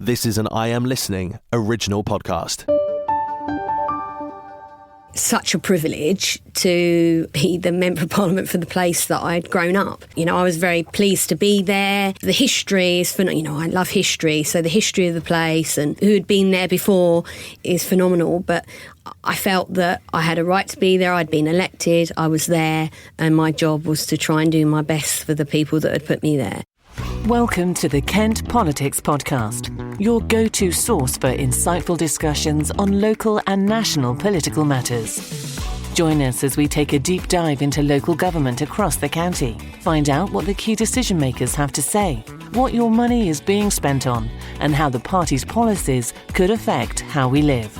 This is an I Am Listening original podcast. Such a privilege to be the Member of Parliament for the place that I'd grown up. You know, I was very pleased to be there. The history is, I love history, so the history of the place and who had been there before is phenomenal, but I felt that I had a right to be there. I'd been elected, I was there, and my job was to try and do my best for the people that had put me there. Welcome to the Kent Politics Podcast, your go-to source for insightful discussions on local and national political matters. Join us as we take a deep dive into local government across the county. Find out what the key decision makers have to say, what your money is being spent on, and how the party's policies could affect how we live.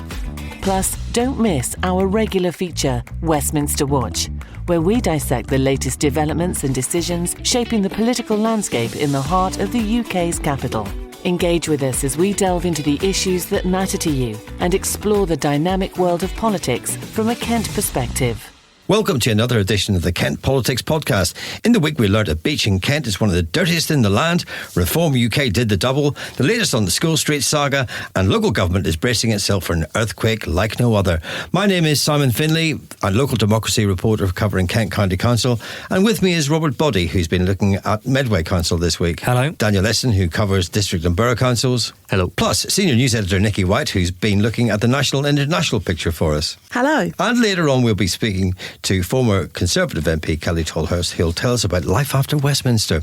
Plus, don't miss our regular feature, Westminster Watch, where we dissect the latest developments and decisions shaping the political landscape in the heart of the UK's capital. Engage with us as we delve into the issues that matter to you and explore the dynamic world of politics from a Kent perspective. Welcome to another edition of the Kent Politics Podcast. In the week we learned a beach in Kent is one of the dirtiest in the land, Reform UK did the double, the latest on the School Street saga, and local government is bracing itself for an earthquake like no other. My name is Simon Finlay, a local democracy reporter covering Kent County Council, and with me is Robert Boddy, who's been looking at Medway Council this week. Hello. Daniel Esson, who covers district and borough councils. Hello. Plus, senior news editor Nikki White, who's been looking at the national and international picture for us. Hello. And later on we'll be speaking to former Conservative MP Kelly Tolhurst, who'll tell us about life after Westminster.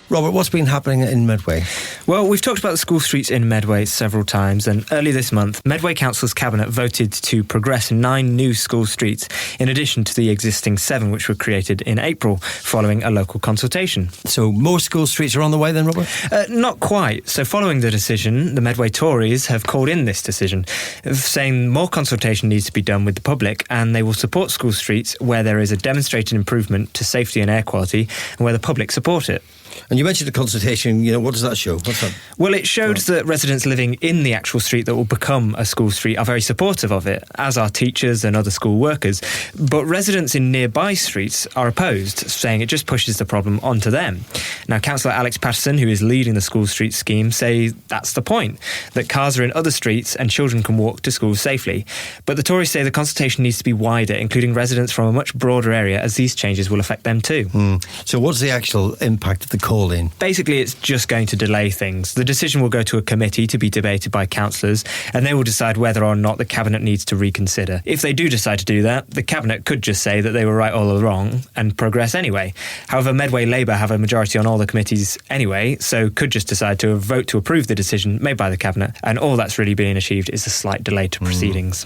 Robert, what's been happening in Medway? Well, we've talked about the school streets in Medway several times, and early this month, Medway Council's Cabinet voted to progress 9 new school streets, in addition to the existing 7 which were created in April, following a local consultation. So more school streets are on the way then, Robert? Not quite. So following the decision, the Medway Tories have called in this decision, saying more consultation needs to be done with the public, and they will support school streets where there is a demonstrated improvement to safety and air quality, and where the public support it. And you mentioned the consultation, what does that show? What's that? Well, it showed that residents living in the actual street that will become a school street are very supportive of it, as are teachers and other school workers. But residents in nearby streets are opposed, saying it just pushes the problem onto them. Now, Councillor Alex Patterson, who is leading the school street scheme, say that's the point, that cars are in other streets and children can walk to school safely. But the Tories say the consultation needs to be wider, including residents from a much broader area, as these changes will affect them too. So what's the actual impact of the call in? Basically, it's just going to delay things. The decision will go to a committee to be debated by councillors, and they will decide whether or not the Cabinet needs to reconsider. If they do decide to do that, the Cabinet could just say that they were right all along and progress anyway. However, Medway Labour have a majority on all the committees anyway, so could just decide to vote to approve the decision made by the Cabinet, and all that's really being achieved is a slight delay to proceedings.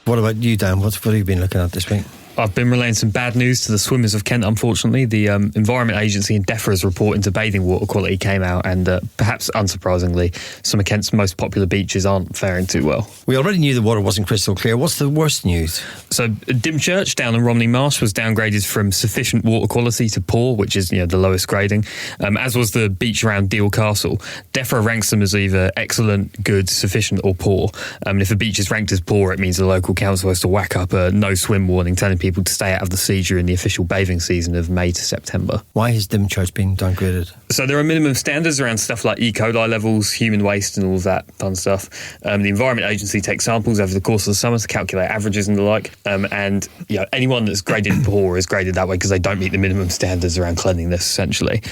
What about you, Dan? What have you been looking at this week? I've been relaying some bad news to the swimmers of Kent, unfortunately. The Environment Agency and DEFRA's report into bathing water quality came out, and perhaps unsurprisingly, some of Kent's most popular beaches aren't faring too well. We already knew the water wasn't crystal clear. What's the worst news? So Dymchurch down in Romney Marsh was downgraded from sufficient water quality to poor, which is the lowest grading, as was the beach around Deal Castle. DEFRA ranks them as either excellent, good, sufficient or poor. And if a beach is ranked as poor, it means the local council has to whack up a no-swim warning, telling people to stay out of the sea during the official bathing season of May to September. Why has Dymchurch been downgraded? So there are minimum standards around stuff like E. coli levels, human waste and all of that fun stuff. The Environment Agency takes samples over the course of the summer to calculate averages and the like. And anyone that's graded poor is graded that way because they don't meet the minimum standards around cleanliness, essentially.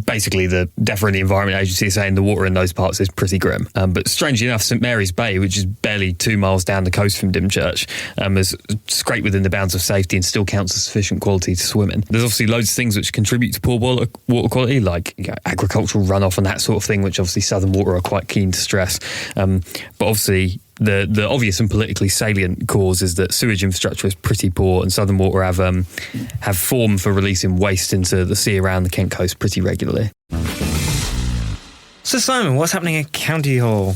Basically, the DEFRA and the Environment Agency are saying the water in those parts is pretty grim. But strangely enough, St Mary's Bay, which is barely 2 miles down the coast from Dymchurch, is scraped within the bounds of safety and still counts as sufficient quality to swim in. There's obviously loads of things which contribute to poor water quality, like agricultural runoff and that sort of thing, which obviously Southern Water are quite keen to stress. But obviously, the obvious and politically salient cause is that sewage infrastructure is pretty poor, and Southern Water have form for releasing waste into the sea around the Kent coast pretty regularly. So Simon, what's happening at County Hall?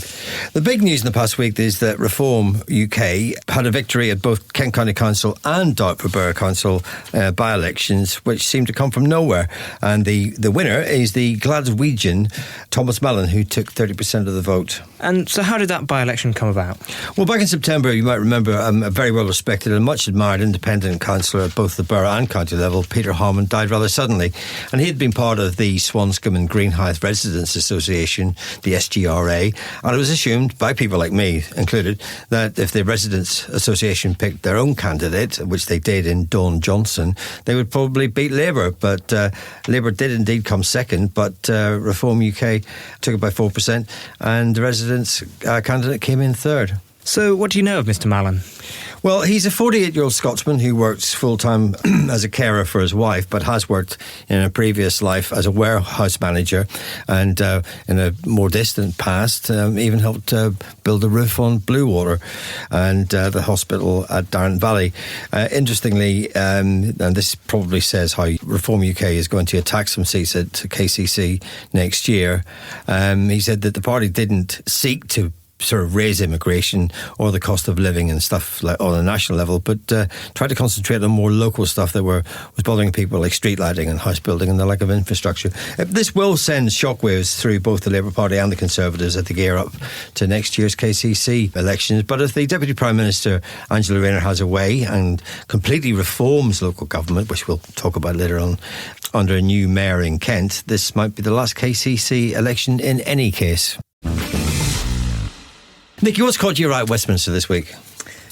The big news in the past week is that Reform UK had a victory at both Kent County Council and Dartford Borough Council by-elections, which seemed to come from nowhere. And the winner is the Glaswegian Thomas Mellon, who took 30% of the vote. And so how did that by-election come about? Well, back in September, you might remember a very well-respected and much-admired independent councillor at both the borough and county level, Peter Harmon, died rather suddenly. And he had been part of the Swanscombe and Greenhithe Residents Association, the SGRA, and it was assumed, by people like me included, that if the Residents Association picked their own candidate, which they did in Dawn Johnson, they would probably beat Labour. But Labour did indeed come second, but Reform UK took it by 4%, and the Residents candidate came in third. So what do you know of Mr Mallon? Well, he's a 48-year-old Scotsman who works full-time as a carer for his wife, but has worked in a previous life as a warehouse manager, and in a more distant past even helped build a roof on Bluewater and the hospital at Darren Valley. Interestingly, and this probably says how Reform UK is going to attack some seats at KCC next year, he said that the party didn't seek to sort of raise immigration or the cost of living and stuff like on a national level, but try to concentrate on more local stuff that was bothering people, like street lighting and house building and the lack of infrastructure. This will send shockwaves through both the Labour Party and the Conservatives as they gear up to next year's KCC elections. But if the Deputy Prime Minister, Angela Rayner, has a way and completely reforms local government, which we'll talk about later on, under a new mayor in Kent, this might be the last KCC election in any case. Nikki, what's caught your eye at Westminster this week?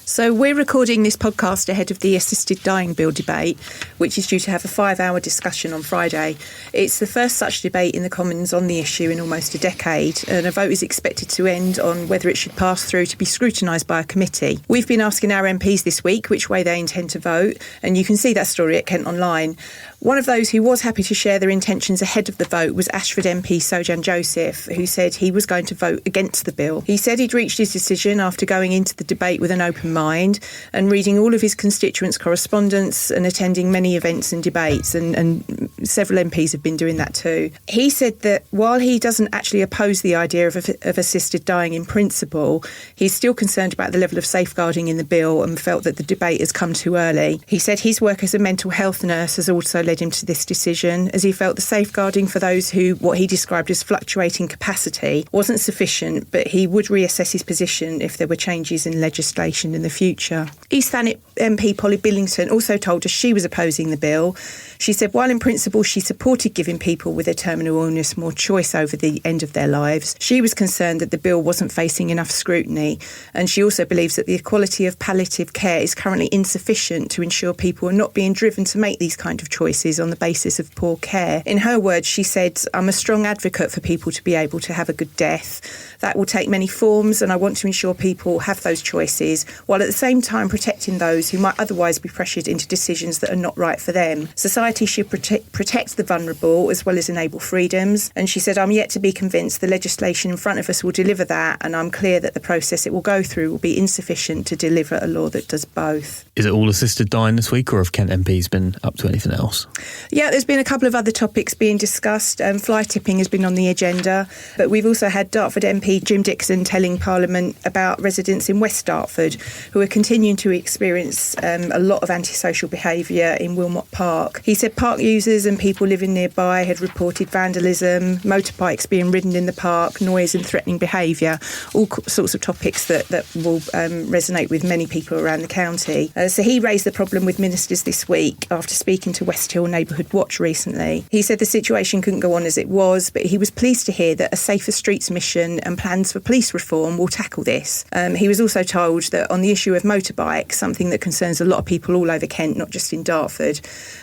So we're recording this podcast ahead of the assisted dying bill debate, which is due to have a 5-hour discussion on Friday. It's the first such debate in the Commons on the issue in almost a decade, and a vote is expected to end on whether it should pass through to be scrutinised by a committee. We've been asking our MPs this week which way they intend to vote, and you can see that story at Kent Online. One of those who was happy to share their intentions ahead of the vote was Ashford MP Sojan Joseph, who said he was going to vote against the bill. He said he'd reached his decision after going into the debate with an open mind and reading all of his constituents' correspondence and attending many events and debates, and several MPs have been doing that too. He said that while he doesn't actually oppose the idea of assisted dying in principle, he's still concerned about the level of safeguarding in the bill and felt that the debate has come too early. He said his work as a mental health nurse has also led him to this decision, as he felt the safeguarding for those who, what he described as fluctuating capacity, wasn't sufficient, but he would reassess his position if there were changes in legislation in the future. East Thanet MP Polly Billington also told us she was opposing the bill. She said while in principle she supported giving people with a terminal illness more choice over the end of their lives, she was concerned that the bill wasn't facing enough scrutiny, and she also believes that the quality of palliative care is currently insufficient to ensure people are not being driven to make these kind of choices on the basis of poor care. In her words, she said, "I'm a strong advocate for people to be able to have a good death. That will take many forms, and I want to ensure people have those choices, while at the same time protecting those who might otherwise be pressured into decisions that are not right for them. Society should protect the vulnerable as well as enable freedoms." And she said, "I'm yet to be convinced the legislation in front of us will deliver that, and I'm clear that the process it will go through will be insufficient to deliver a law that does both." Is it all assisted dying this week, or have Kent MPs been up to anything else? Yeah, there's been a couple of other topics being discussed. Fly tipping has been on the agenda, but we've also had Dartford MP Jim Dixon telling Parliament about residents in West Dartford who are continuing to experience a lot of antisocial behaviour in Wilmot Park. He said park users and people living nearby had reported vandalism, motorbikes being ridden in the park, noise and threatening behaviour, all sorts of topics that will resonate with many people around the county. So he raised the problem with ministers this week after speaking to West Hill Neighbourhood Watch recently. He said the situation couldn't go on as it was, but he was pleased to hear that a Safer Streets mission and plans for police reform will tackle this. He was also told that on the issue of motorbikes, something that concerns a lot of people all over Kent, not just in Dartford,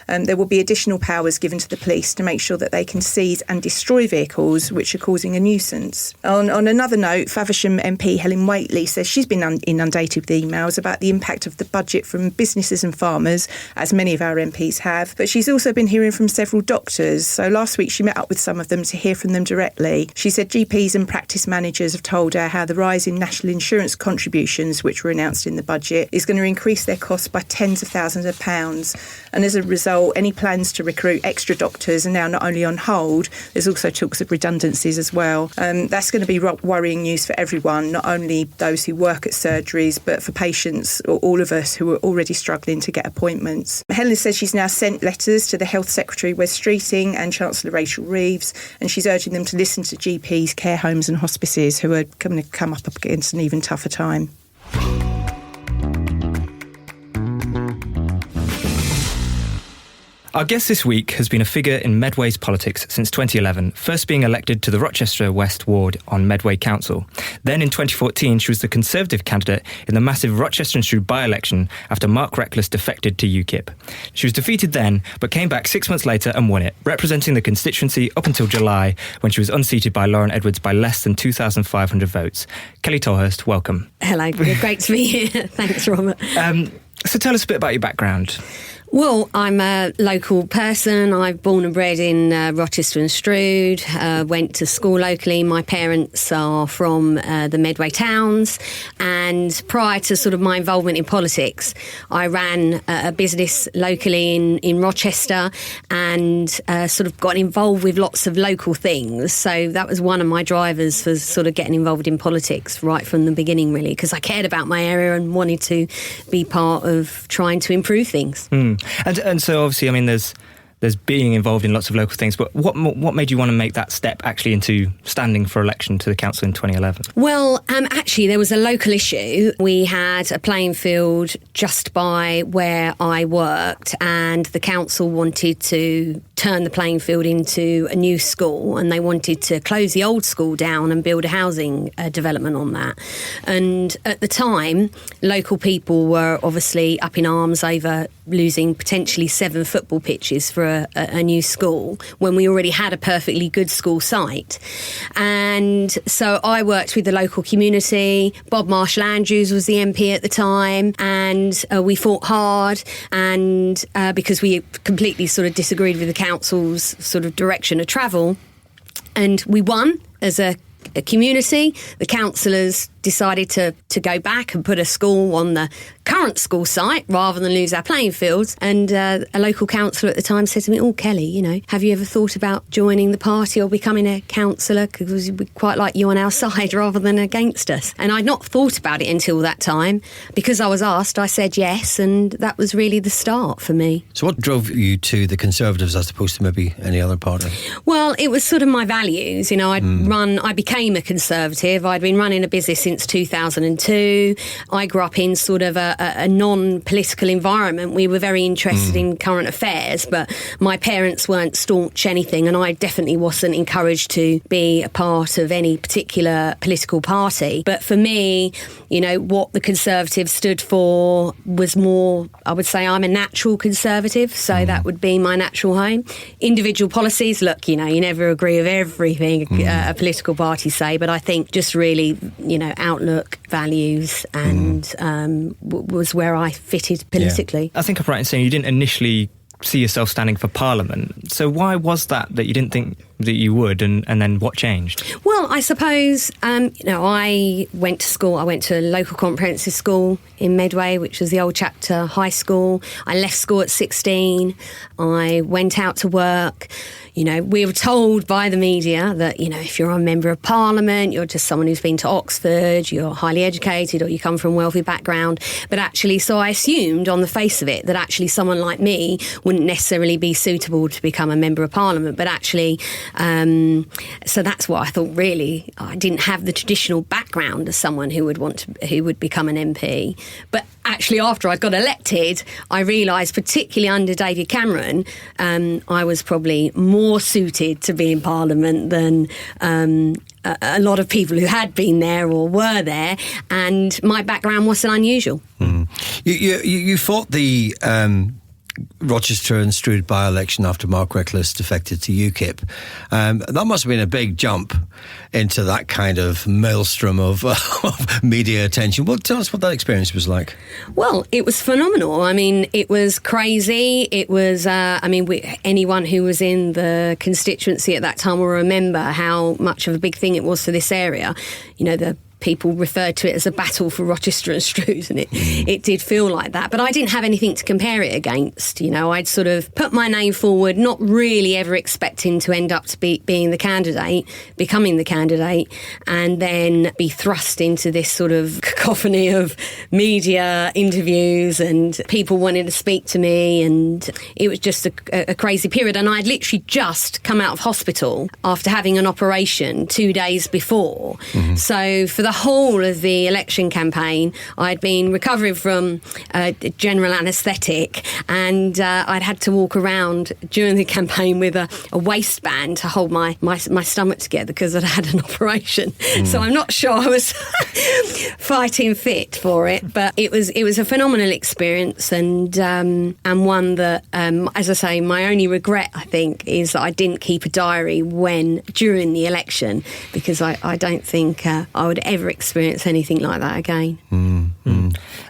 there will be additional powers given to the police to make sure that they can seize and destroy vehicles which are causing a nuisance. On another note, Faversham MP Helen Whately says she's been inundated with emails about the impact of the budget from businesses and farmers, as many of our MPs have, but she's also been hearing from several doctors. So last week she met up with some of them to hear from them directly. She said GPs and practice managers have told her how the rise in national insurance contributions, which were announced in the budget, is going to increase their their costs by tens of thousands of pounds. And as a result, any plans to recruit extra doctors are now not only on hold, there's also talks of redundancies as well. That's going to be worrying news for everyone, not only those who work at surgeries, but for patients or all of us who are already struggling to get appointments. Helen says she's now sent letters to the Health Secretary Wes Streeting and Chancellor Rachel Reeves, and she's urging them to listen to GPs, care homes and hospices who are going to come up against an even tougher time. Our guest this week has been a figure in Medway's politics since 2011, first being elected to the Rochester West Ward on Medway Council. Then in 2014, she was the Conservative candidate in the massive Rochester and Stroud by-election after Mark Reckless defected to UKIP. She was defeated then, but came back 6 months later and won it, representing the constituency up until July, when she was unseated by Lauren Edwards by less than 2,500 votes. Kelly Tolhurst, welcome. Hello, great to be here. Thanks, Robert. So tell us a bit about your background. Well, I'm a local person. I'm born and bred in Rochester and Stroud, went to school locally. My parents are from the Medway towns, and prior to sort of my involvement in politics, I ran a business locally in Rochester and sort of got involved with lots of local things. So that was one of my drivers for sort of getting involved in politics right from the beginning, really, because I cared about my area and wanted to be part of trying to improve things. And so obviously, I mean, there's being involved in lots of local things, but what made you want to make that step actually into standing for election to the council in 2011? Well, actually, there was a local issue. We had a playing field just by where I worked, and the council wanted to turn the playing field into a new school, and they wanted to close the old school down and build a housing development on that. And at the time, local people were obviously up in arms over losing potentially 7 football pitches for a new school when we already had a perfectly good school site. And so I worked with the local community. Bob Marshall-Andrews was the MP at the time, and we fought hard, and because we completely sort of disagreed with the council's sort of direction of travel, and we won as a community. The councillors decided to go back and put a school on the current school site rather than lose our playing fields. And a local councillor at the time said to me, "Oh, Kelly, you know, have you ever thought about joining the party or becoming a councillor? Because we'd quite like you on our side rather than against us." And I'd not thought about it until that time. Because I was asked, I said yes, and that was really the start for me. So what drove you to the Conservatives as opposed to maybe any other party? Well, it was sort of my values. You know, I became a Conservative. I'd been running a business since 2002. I grew up in sort of a non-political environment. We were very interested in current affairs, but my parents weren't staunch anything, and I definitely wasn't encouraged to be a part of any particular political party. But for me, you know, what the Conservatives stood for was more, I would say I'm a natural Conservative, so that would be my natural home. Individual policies, look, you know, you never agree with everything a political party say, but I think just really, you know, outlook, values, and was where I fitted politically. Yeah. I think I'm right in saying you didn't initially see yourself standing for Parliament. So why was that you didn't think that you would, and then what changed? Well, I suppose, you know, I went to school. I went to a local comprehensive school in Medway, which was the old chapter high school. I left school at 16. I went out to work. You know, we were told by the media that, you know, if you're a member of Parliament, you're just someone who's been to Oxford, you're highly educated, or you come from a wealthy background. But actually, so I assumed on the face of it that actually someone like me wouldn't necessarily be suitable to become a member of Parliament. But actually, so that's what I thought, really. I didn't have the traditional background as someone who would become an MP. But actually, after I got elected, I realised, particularly under David Cameron, I was probably more suited to be in Parliament than a lot of people who had been there or were there, and my background wasn't unusual. You fought the Rochester and Stroud by-election after Mark Reckless defected to UKIP. That must have been a big jump into that kind of maelstrom of media attention. Well, tell us what that experience was like. Well, it was phenomenal. I mean, it was crazy. It was, anyone who was in the constituency at that time will remember how much of a big thing it was for this area. You know, the people referred to it as a battle for Rochester and Strews, and it did feel like that. But I didn't have anything to compare it against. You know, I'd sort of put my name forward, not really ever expecting to end up to becoming the candidate, and then be thrust into this sort of cacophony of media interviews and people wanting to speak to me, and it was just a crazy period. And I'd literally just come out of hospital after having an operation 2 days before. So for the whole of the election campaign, I'd been recovering from general anaesthetic, and I'd had to walk around during the campaign with a waistband to hold my stomach together because I'd had an operation. So I'm not sure I was fighting fit for it, but it was a phenomenal experience, and one that, as I say, my only regret, I think, is that I didn't keep a diary during the election, because I don't think I would ever experience anything like that again.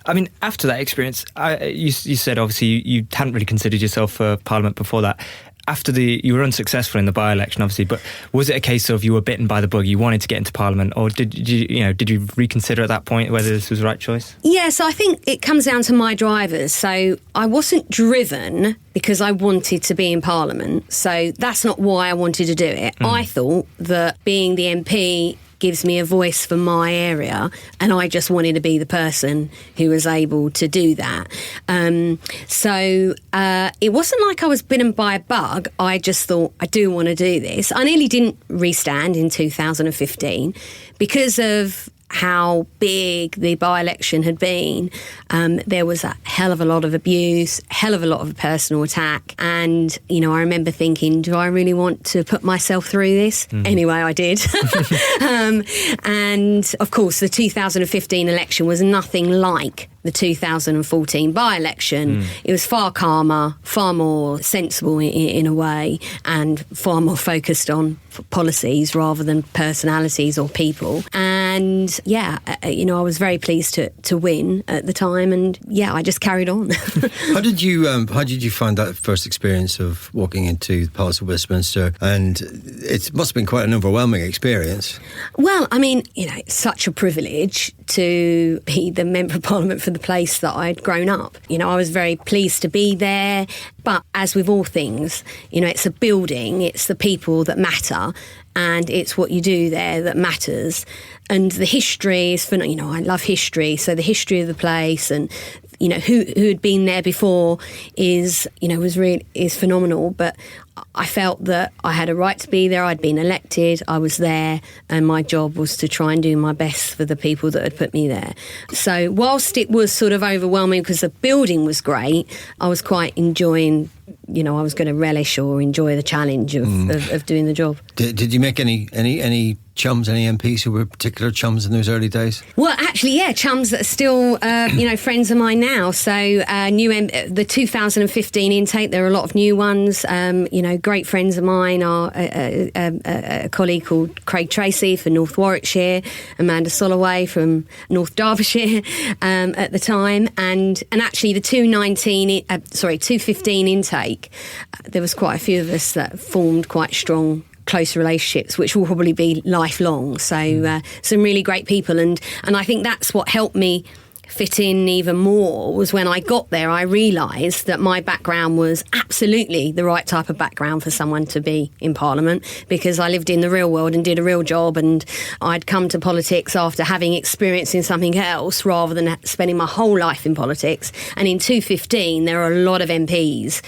I mean, after that experience, you said obviously you hadn't really considered yourself for Parliament before that. After you were unsuccessful in the by-election, obviously, but was it a case of you were bitten by the bug, you wanted to get into Parliament, or did you reconsider at that point whether this was the right choice? Yeah, so I think it comes down to my drivers. So I wasn't driven because I wanted to be in Parliament. So that's not why I wanted to do it. I thought that being the MP gives me a voice for my area, and I just wanted to be the person who was able to do that. So it wasn't like I was bitten by a bug. I just thought, I do want to do this. I nearly didn't restand in 2015 because of how big the by-election had been. There was a hell of a lot of abuse, hell of a lot of personal attack, and I remember thinking, do I really want to put myself through this? Anyway, I did. And of course the 2015 election was nothing like the 2014 by-election. It was far calmer, far more sensible in a way, and far more focused on policies rather than personalities or people. And I was very pleased to win at the time, and I just carried on. How did you find that first experience of walking into the Palace of Westminster? And it must have been quite an overwhelming experience. Well, I mean, it's such a privilege to be the Member of Parliament for the place that I'd grown up. I was very pleased to be there, but as with all things, it's a building, it's the people that matter, and it's what you do there that matters. And the history is I love history, so the history of the place and who had been there before is phenomenal. But I felt that I had a right to be there. I'd been elected, I was there, and my job was to try and do my best for the people that had put me there. So whilst it was sort of overwhelming because the building was great, I was quite enjoying, I was going to relish or enjoy the challenge of doing the job. Did you make any chums, any MPs who were particular chums in those early days? Well, actually, chums that are still, friends of mine now. So the 2015 intake, there are a lot of new ones. Great friends of mine are a colleague called Craig Tracy from North Warwickshire, Amanda Soloway from North Derbyshire at the time, and actually the 2015 intake, there was quite a few of us that formed quite strong close relationships, which will probably be lifelong. So some really great people, and I think that's what helped me fit in even more. Was when I got there, I realised that my background was absolutely the right type of background for someone to be in Parliament, because I lived in the real world and did a real job, and I'd come to politics after having experience in something else rather than spending my whole life in politics. And in 2015 there are a lot of MPs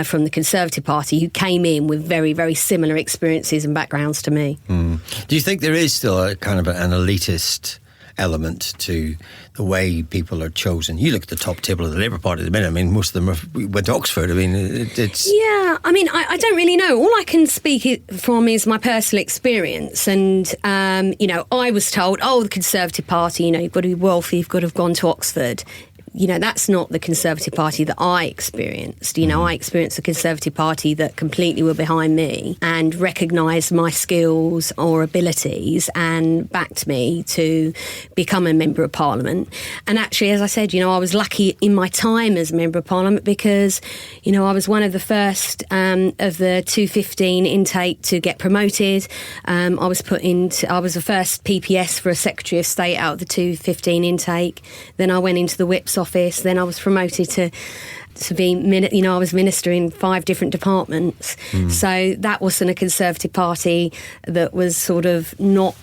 from the Conservative Party who came in with very, very similar experiences and backgrounds to me. Do you think there is still a kind of an elitist element to the way people are chosen? You look at the top table of the Labour Party at the minute. I mean, most of them went to Oxford. I mean, it's... Yeah, I mean, I don't really know. All I can speak from is my personal experience. And, I was told, the Conservative Party, you've got to be wealthy, you've got to have gone to Oxford. that's not the Conservative Party that I experienced. I experienced a Conservative Party that completely were behind me and recognised my skills or abilities and backed me to become a Member of Parliament. And actually, as I said, I was lucky in my time as Member of Parliament because, I was one of the first of the 215 intake to get promoted. I was the first PPS for a Secretary of State out of the 215 intake. Then I went into the Whip's office. Then I was promoted to be, I was minister in 5 different departments. So that wasn't a Conservative Party that was sort of not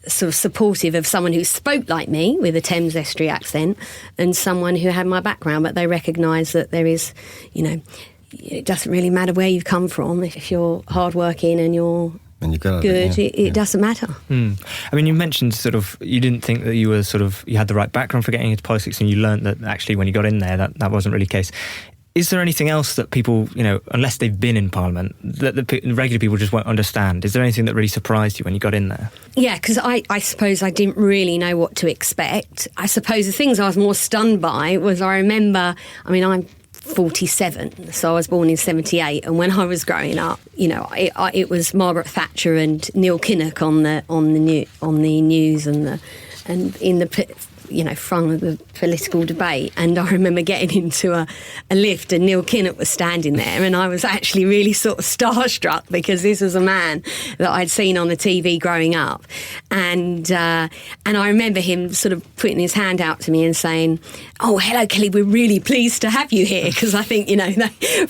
sort of supportive of someone who spoke like me with a Thames Estuary accent and someone who had my background, but they recognised that there is, it doesn't really matter where you've come from. If you're hardworking and you're good, it doesn't matter. I mean, you mentioned sort of you didn't think that you had the right background for getting into politics, and you learnt that actually when you got in there that wasn't really the case. Is there anything else that people, unless they've been in Parliament, that the regular people just won't understand? Is there anything that really surprised you when you got in there? Yeah, because I suppose I didn't really know what to expect. I suppose the things I was more stunned by was I'm 47, so I was born in 78, and when I was growing up, it was Margaret Thatcher and Neil Kinnock on the news and in the front of the political debate. And I remember getting into a lift and Neil Kinnock was standing there, and I was actually really sort of starstruck because this was a man that I'd seen on the TV growing up, and I remember him sort of putting his hand out to me and saying, "Oh, hello Kelly, we're really pleased to have you here," because I think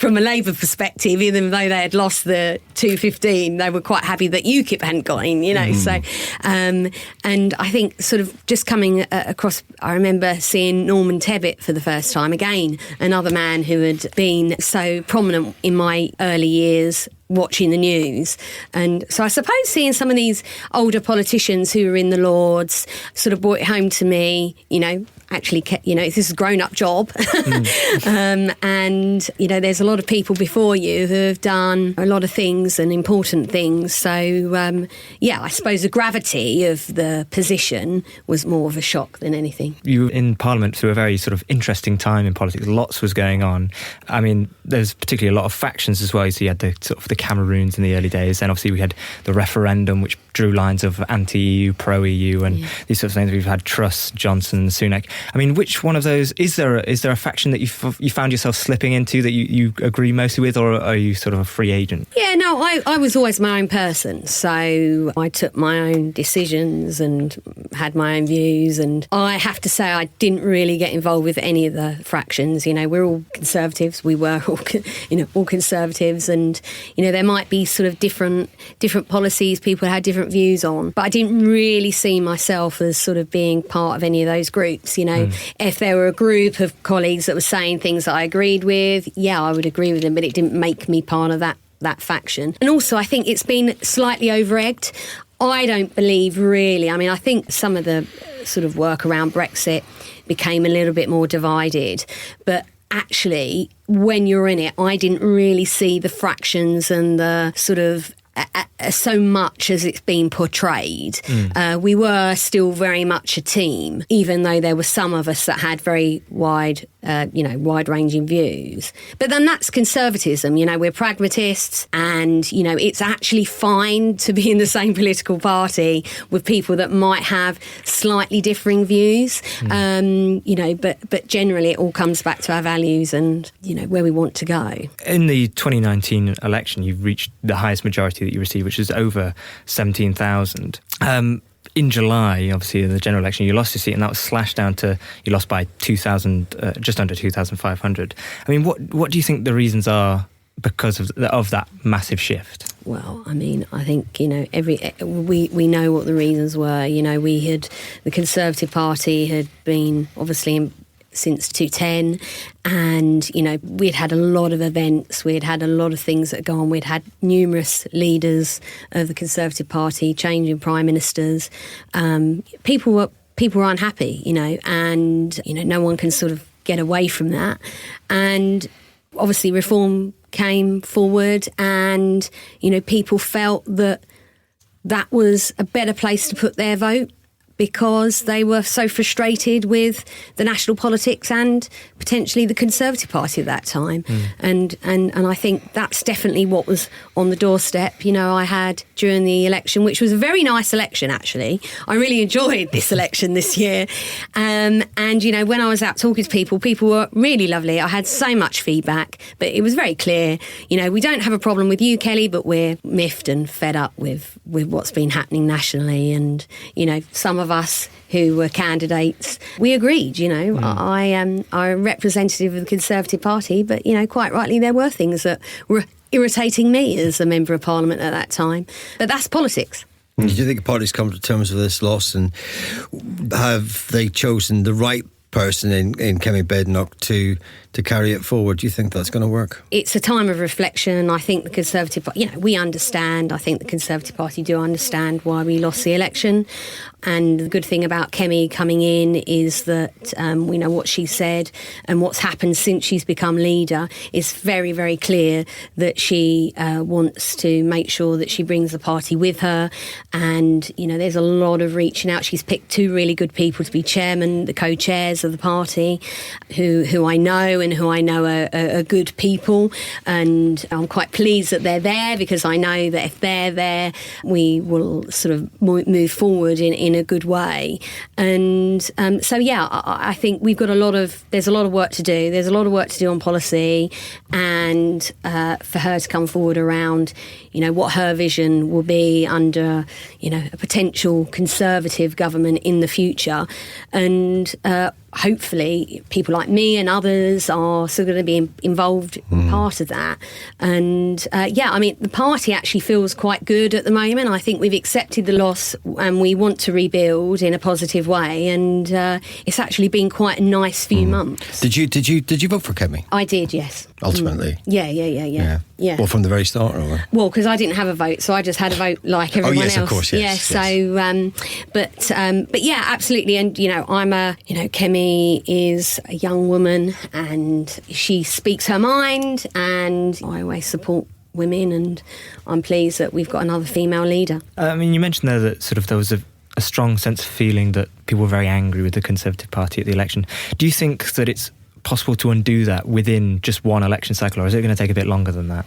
from a Labour perspective, even though they had lost the 215, they were quite happy that UKIP hadn't got in, so and I think sort of just coming across, I remember seeing Norman Tebbit for the first time, again another man who had been so prominent in my early years watching the news. And so I suppose seeing some of these older politicians who were in the Lords sort of brought it home to me, actually, this is a grown-up job. And, there's a lot of people before you who have done a lot of things and important things. So, I suppose the gravity of the position was more of a shock than anything. You were in Parliament through a very sort of interesting time in politics. Lots was going on. I mean, there's particularly a lot of factions as well. So you had the sort of the Cameroons in the early days. Then obviously we had the referendum, which drew lines of anti-EU, pro-EU, and these sorts of things. We've had Truss, Johnson, Sunak. I mean, which one of those is there a faction that you found yourself slipping into that you agree mostly with, or are you sort of a free agent? Yeah, no, I was always my own person, so I took my own decisions and had my own views, and I have to say I didn't really get involved with any of the fractions. We're all Conservatives. We were all Conservatives, and there might be sort of different policies people had different views on, but I didn't really see myself as sort of being part of any of those groups. If there were a group of colleagues that were saying things that I agreed with, I would agree with them, but it didn't make me part of that faction. And also I think it's been slightly over-egged. I don't believe really, I think some of the sort of work around Brexit became a little bit more divided, but actually when you're in it, I didn't really see the fractions and the sort of so much as it's been portrayed. We were still very much a team, even though there were some of us that had very wide-ranging views. But then that's conservatism. We're pragmatists, and it's actually fine to be in the same political party with people that might have slightly differing views. But generally it all comes back to our values and where we want to go. In the 2019 election, you've reached the highest majority that you received, which is over 17,000. In July, obviously, in the general election, you lost your seat, and that was slashed down to, you lost by 2,000, just under 2,500. What do you think the reasons are because of that massive shift? Well, I think, we know what the reasons were. The Conservative Party had been obviously since 2010, and we'd had a lot of events, we'd had a lot of things that go on, we'd had numerous leaders of the Conservative Party, changing prime ministers. People were unhappy, and no one can sort of get away from that. And obviously Reform came forward, and people felt that was a better place to put their vote, because they were so frustrated with the national politics and potentially the Conservative Party at that time. And I think that's definitely what was on the doorstep. You know, I had during the election, which was a very nice election, actually. I really enjoyed this election this year. And, you know, when I was out talking to people were really lovely. I had so much feedback, but it was very clear, you know, we don't have a problem with you, Kelly, but we're miffed and fed up with what's been happening nationally. And, you know, some of us who were candidates, we agreed, you know. I am a representative of the Conservative Party, but, you know, quite rightly, there were things that were irritating me as a Member of Parliament at that time. But that's politics. Do you think the party's come to terms with this loss, and have they chosen the right person in Kemi Badenoch to carry it forward? Do you think that's going to work? It's a time of reflection. I think the Conservative Party, you know, we understand. I think the Conservative Party do understand why we lost the election. And the good thing about Kemi coming in is that we know what she said and what's happened since she's become leader. It's very, very clear that she wants to make sure that she brings the party with her. And, you know, there's a lot of reaching out. She's picked two really good people to be chairman, the co-chairs of the party, who I know and who I know are good people. And I'm quite pleased that they're there, because I know that if they're there, we will sort of move forward in a good way. And so, yeah, I think we've got there's a lot of work to do. There's a lot of work to do on policy, and for her to come forward around, you know, what her vision will be under, you know, a potential Conservative government in the future. And hopefully people like me and others are still going to be involved part of that. And yeah, I mean, the party actually feels quite good at the moment. I think we've accepted the loss and we want to rebuild in a positive way. And it's actually been quite a nice few months. Did you vote for Kemi? I did, yes. Ultimately? Yeah. Well, from the very start, or? Well, because I didn't have a vote, so I just had a vote like everyone else. Oh, yes, of course, yes. Yeah, so, but yeah, absolutely. And, you know, Kemi is a young woman and she speaks her mind, and I always support women, and I'm pleased that we've got another female leader. I mean, you mentioned there that sort of there was a strong sense of feeling that people were very angry with the Conservative Party at the election. Do you think that it's possible to undo that within just one election cycle, or is it going to take a bit longer than that?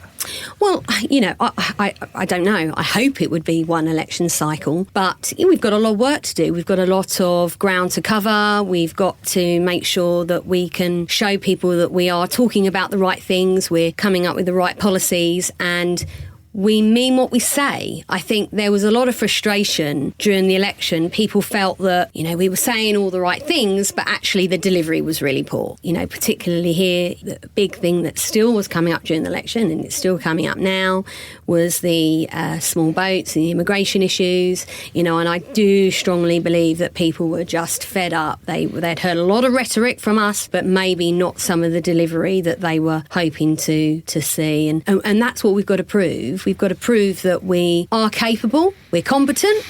Well, you know, I don't know. I hope it would be one election cycle, but we've got a lot of work to do. We've got a lot of ground to cover. We've got to make sure that we can show people that we are talking about the right things, we're coming up with the right policies, and we mean what we say. I think there was a lot of frustration during the election. People felt that, you know, we were saying all the right things, but actually the delivery was really poor. You know, particularly here, the big thing that still was coming up during the election, and it's still coming up now, was the small boats and the immigration issues. You know, and I do strongly believe that people were just fed up. They'd heard a lot of rhetoric from us, but maybe not some of the delivery that they were hoping to see. And that's what we've got to prove. We've got to prove that we are capable, we're competent,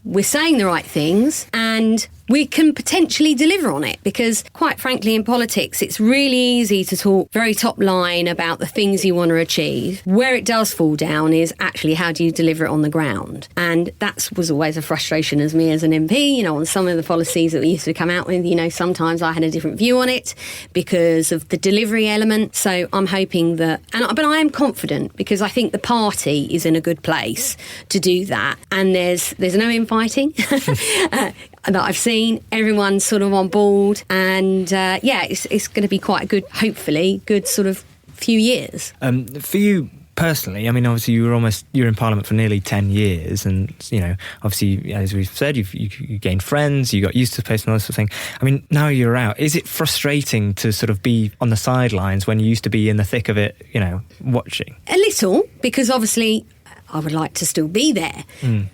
we're saying the right things, and we can potentially deliver on it. Because, quite frankly, in politics, it's really easy to talk very top line about the things you want to achieve. Where it does fall down is actually how do you deliver it on the ground. And that was always a frustration as me as an MP, you know, on some of the policies that we used to come out with. You know, sometimes I had a different view on it because of the delivery element. So I'm hoping that, but I am confident, because I think the party is in a good place to do that. And there's no infighting that I've seen. Everyone's sort of on board, and yeah, it's going to be quite a good, hopefully, good sort of few years. For you personally, I mean, obviously you're in Parliament for nearly 10 years, and, you know, obviously, as we've said, you gained friends, you got used to the place and all this sort of thing. I mean, now you're out. Is it frustrating to sort of be on the sidelines when you used to be in the thick of it, you know, watching? A little, because obviously I would like to still be there.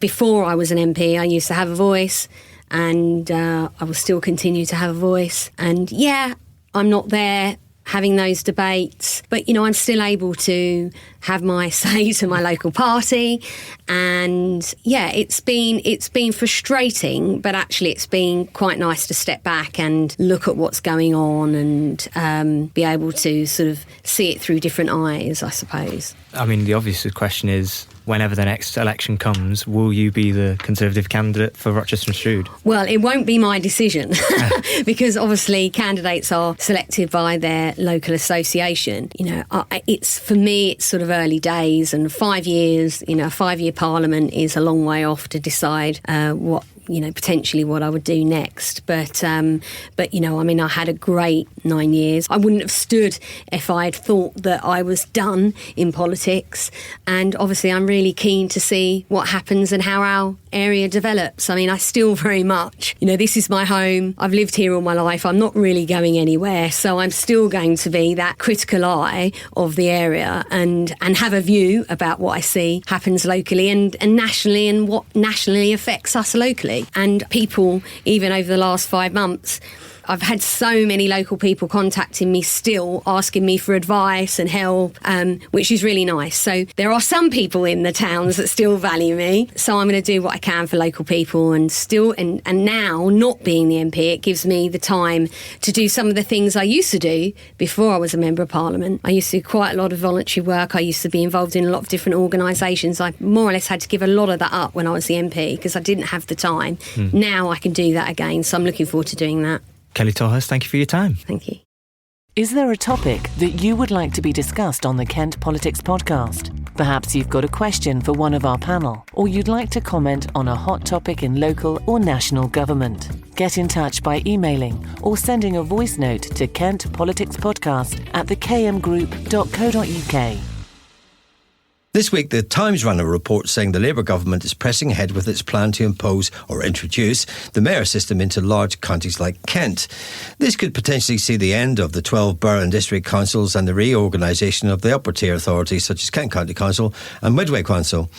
Before I was an MP, I used to have a voice, and I will still continue to have a voice. And yeah, I'm not there having those debates, but, you know, I'm still able to have my say to my local party. And yeah, it's been frustrating, but actually it's been quite nice to step back and look at what's going on, and be able to sort of see it through different eyes, I suppose. I mean, the obvious question is, whenever the next election comes, will you be the Conservative candidate for Rochester and Shrewd? Well, it won't be my decision because obviously candidates are selected by their local association. For me, it's sort of early days, and 5 years, a 5-year parliament is a long way off to decide potentially what I would do next. But I had a great 9 years. I wouldn't have stood if I had thought that I was done in politics. And obviously I'm really keen to see what happens and how our area develops. I still very much, this is my home. I've lived here all my life. I'm not really going anywhere. So I'm still going to be that critical eye of the area and have a view about what I see happens locally and nationally, and what nationally affects us locally. And people, even over the last 5 months, I've had so many local people contacting me still, asking me for advice and help, which is really nice. So there are some people in the towns that still value me. So I'm going to do what I can for local people, and now, not being the MP, it gives me the time to do some of the things I used to do before I was a Member of Parliament. I used to do quite a lot of voluntary work. I used to be involved in a lot of different organisations. I more or less had to give a lot of that up when I was the MP because I didn't have the time. Now I can do that again. So I'm looking forward to doing that. Kelly Tolhurst, thank you for your time. Thank you. Is there a topic that you would like to be discussed on the Kent Politics podcast? Perhaps you've got a question for one of our panel, or you'd like to comment on a hot topic in local or national government. Get in touch by emailing or sending a voice note to kentpoliticspodcast@thekmgroup.co.uk. This week, the Times ran a report saying the Labour government is pressing ahead with its plan to impose or introduce the mayor system into large counties like Kent. This could potentially see the end of the 12 borough and district councils and the reorganisation of the upper tier authorities such as Kent County Council and Medway Council.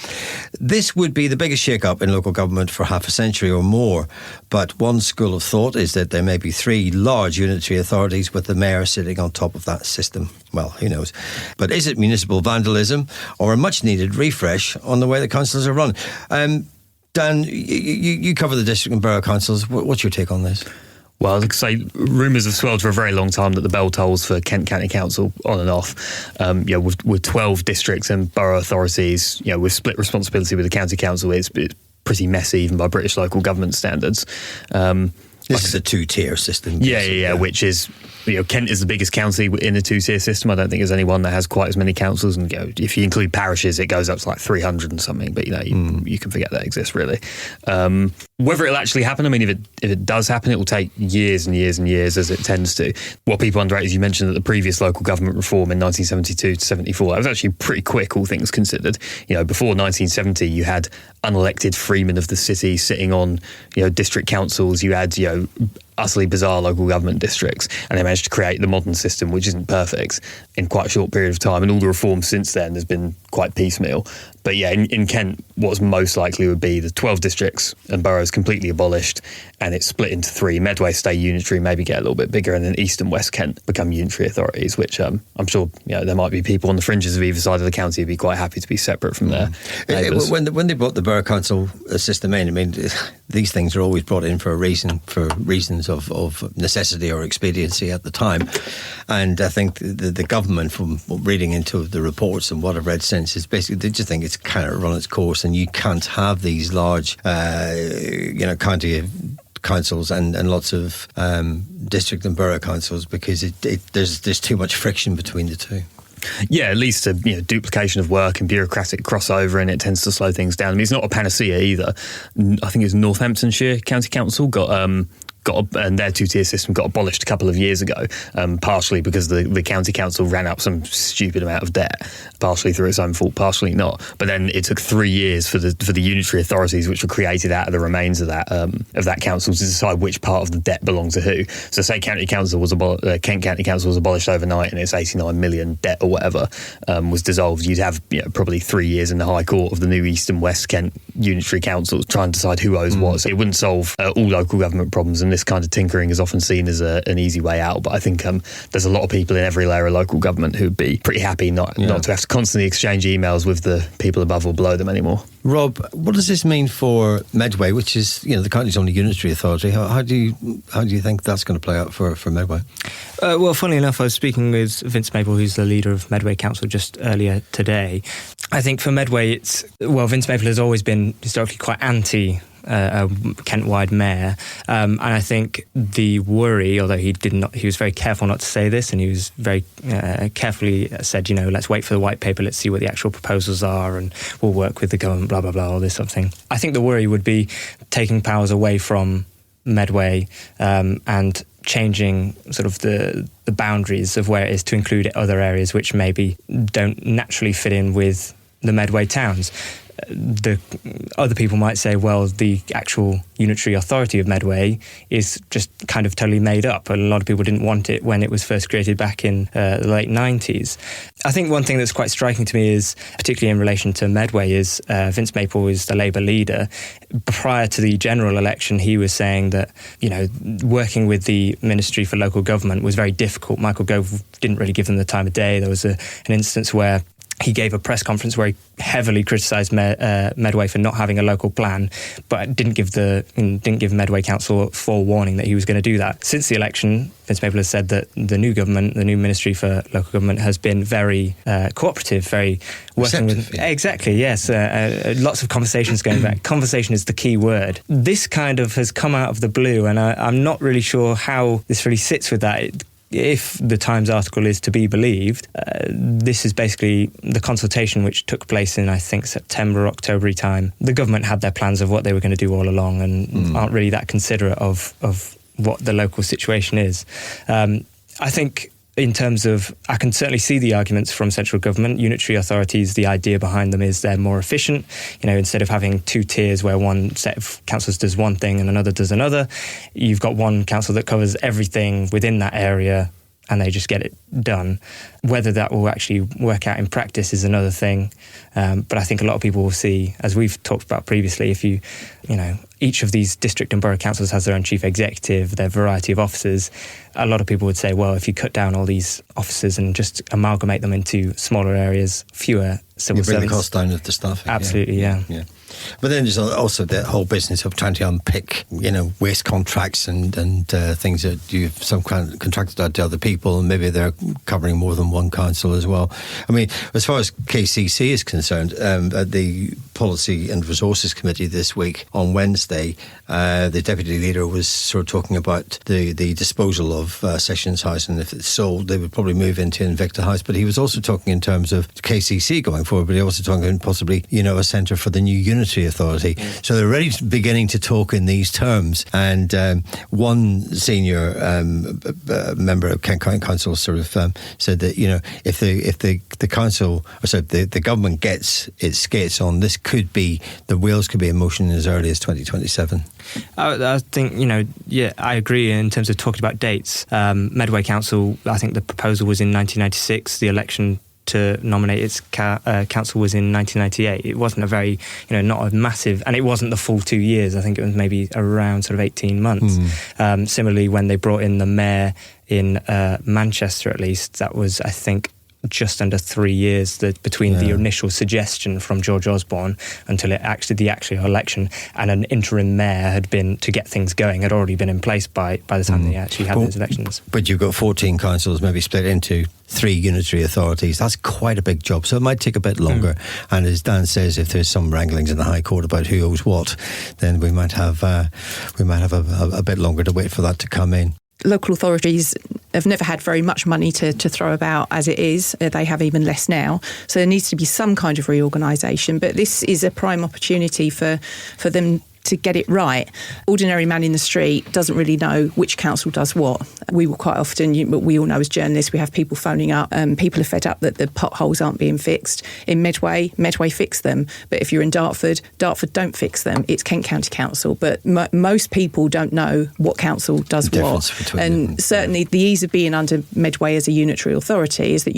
This would be the biggest shake-up in local government for half a century or more. But one school of thought is that there may be 3 large unitary authorities with the mayor sitting on top of that system. Well, who knows? But is it municipal vandalism or a much-needed refresh on the way the councils are run? Dan, you cover the district and borough councils. What's your take on this? Well, like I say, rumours have swelled for a very long time that the bell tolls for Kent County Council on and off. With 12 districts and borough authorities, with split responsibility with the county council, it's pretty messy even by British local government standards. This is a 2-tier system. Yeah, which is, Kent is the biggest county in a 2-tier system. I don't think there's anyone that has quite as many councils. And if you include parishes, it goes up to like 300 and something. But, you can forget that exists, really. Whether it'll actually happen, if it does happen, it will take years and years and years, as it tends to. What people underrate is you mentioned that the previous local government reform in 1972 to 74, that was actually pretty quick, all things considered. Before 1970, you had unelected freemen of the city sitting on, district councils. You had, utterly bizarre local government districts, and they managed to create the modern system, which isn't perfect, in quite a short period of time. And all the reforms since then has been quite piecemeal. But in Kent, what's most likely would be the 12 districts and boroughs completely abolished, and it's split into 3. Medway stay unitary, maybe get a little bit bigger, and then East and West Kent become unitary authorities, which I'm sure there might be people on the fringes of either side of the county who'd be quite happy to be separate from their neighbours. When they brought the borough council system in, these things are always brought in for reasons of necessity or expediency at the time. And I think the government, from reading into the reports and what I've read since, is basically they just think it's kind of run its course, and you can't have these large, county councils and lots of district and borough councils because there's too much friction between the two. Yeah, it leads to duplication of work and bureaucratic crossover, and it tends to slow things down. It's not a panacea either. I think it was Northamptonshire County Council and their 2-tier system got abolished a couple of years ago, partially because the county council ran up some stupid amount of debt, partially through its own fault, partially not. But then it took 3 years for the unitary authorities, which were created out of the remains of that council, to decide which part of the debt belonged to who. So say Kent County Council was abolished overnight, and its 89 million debt or whatever was dissolved. You'd have probably 3 years in the High Court of the new East and West Kent unitary councils trying to decide who owes what. So it wouldn't solve all local government problems, and this kind of tinkering is often seen as an easy way out. But I think there's a lot of people in every layer of local government who'd be pretty happy not to have to constantly exchange emails with the people above or below them anymore. Rob, what does this mean for Medway, which is the county's only unitary authority? How do you think that's going to play out for Medway? Well, funnily enough, I was speaking with Vince Maple, who's the leader of Medway Council, just earlier today, I think for Medway, Vince Maple has always been historically quite anti a Kent-wide mayor, and I think the worry, although he was very careful not to say this, and he was very carefully said, let's wait for the white paper, let's see what the actual proposals are, and we'll work with the government, blah blah blah, all this sort of thing. I think the worry would be taking powers away from Medway and changing sort of the boundaries of where it is to include other areas which maybe don't naturally fit in with the Medway towns. The other people might say, well, the actual unitary authority of Medway is just kind of totally made up. A lot of people didn't want it when it was first created back in the late 90s. I think one thing that's quite striking to me is, particularly in relation to Medway, is Vince Maple is the Labour leader. Prior to the general election, he was saying that, working with the Ministry for Local Government was very difficult. Michael Gove didn't really give them the time of day. There was an instance where he gave a press conference where he heavily criticised Medway for not having a local plan, but didn't give Medway Council a forewarning that he was going to do that. Since the election, Vince Maple has said that the new government, the new Ministry for Local Government, has been very cooperative, very working with... Yeah. Exactly, yes. Lots of conversations going back. Conversation is the key word. This kind of has come out of the blue, and I'm not really sure how this really sits with that. If the Times article is to be believed, this is basically the consultation which took place in, I think, September, October time. The government had their plans of what they were going to do all along and aren't really that considerate of what the local situation is. I think in terms of, I can certainly see the arguments from central government. Unitary authorities, the idea behind them is they're more efficient. Instead of having two tiers where one set of councils does one thing and another does another, you've got one council that covers everything within that area and they just get it done. Whether that will actually work out in practice is another thing. But I think a lot of people will see, as we've talked about previously, if each of these district and borough councils has their own chief executive, their variety of officers. A lot of people would say, well, if you cut down all these officers and just amalgamate them into smaller areas, fewer civil servants. You bring the cost down of the staffing. Absolutely, yeah. But then there's also the whole business of trying to unpick, waste contracts and things that you've some kind of contracted out to other people, and maybe they're covering more than one council as well. I mean, as far as KCC is concerned, at the Policy and Resources Committee this week on Wednesday, the deputy leader was sort of talking about the disposal of Sessions House, and if it's sold, they would probably move into Invicta House. But he was also talking in terms of KCC going forward, but he was also talking possibly, a centre for the new unitary authority. So they're already beginning to talk in these terms. And one senior member of Kent County Council sort of said that, if the council, the government gets its skates on, the wheels could be in motion as early as 2027. I think, I agree in terms of talking about dates. Medway Council, I think the proposal was in 1996. The election to nominate its council was in 1998. It wasn't a very, not a massive, and it wasn't the full 2 years. I think it was maybe around sort of 18 months. Similarly, when they brought in the mayor in Manchester, at least, that was, I think, just under 3 years between the initial suggestion from George Osborne until the actual election, and an interim mayor had already been in place by the time they actually had those elections. But you've got 14 councils maybe split into 3 unitary authorities. That's quite a big job, so it might take a bit longer. And as Dan says, if there's some wranglings in the High Court about who owes what, then we might have a bit longer to wait for that to come in. Local authorities have never had very much money to throw about as it is. They have even less now. So there needs to be some kind of reorganisation. But this is a prime opportunity for them to get it right. Ordinary man in the street doesn't really know which council does what. We will quite often, we all know as journalists, we have people phoning up. People are fed up that the potholes aren't being fixed. In Medway fix them. But if you're in Dartford don't fix them. It's Kent County Council. But most people don't know what council does what. And certainly the ease of being under Medway as a unitary authority is that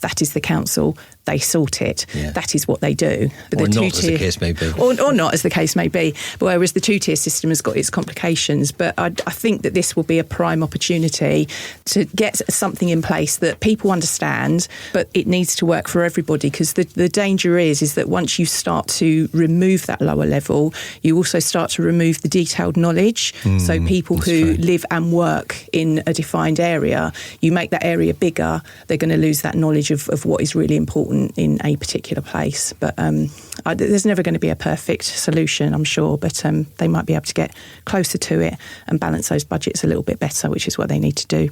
that is the council. They sort it. Yeah. That is what they do. But or not, as the case may be. Or not, as the case may be. Whereas the two-tier system has got its complications. But I think that this will be a prime opportunity to get something in place that people understand, but it needs to work for everybody, because the danger is that once you start to remove that lower level, you also start to remove the detailed knowledge. So people who live and work in a defined area, you make that area bigger, they're going to lose that knowledge of what is really important important in a particular place. But there's never going to be a perfect solution, I'm sure, but they might be able to get closer to it and balance those budgets a little bit better, which is what they need to do.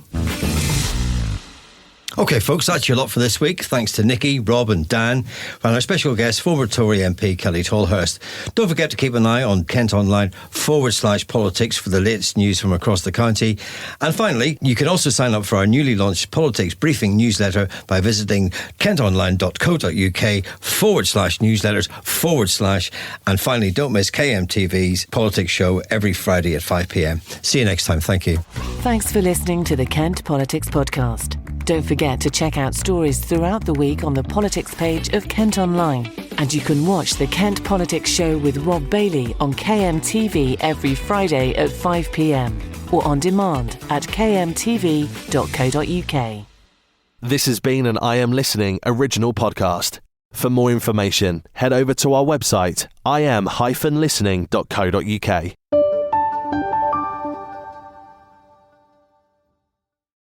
OK, folks, that's your lot for this week. Thanks to Nikki, Rob and Dan, and our special guest, former Tory MP Kelly Tolhurst. Don't forget to keep an eye on KentOnline/politics for the latest news from across the county. And finally, you can also sign up for our newly launched politics briefing newsletter by visiting kentonline.co.uk/newsletters/ and finally, don't miss KMTV's politics show every Friday at 5 p.m. See you next time. Thank you. Thanks for listening to the Kent Politics Podcast. Don't forget to check out stories throughout the week on the politics page of Kent Online. And you can watch the Kent Politics Show with Rob Bailey on KMTV every Friday at 5 p.m. or on demand at kmtv.co.uk. This has been an I Am Listening original podcast. For more information, head over to our website, im-listening.co.uk.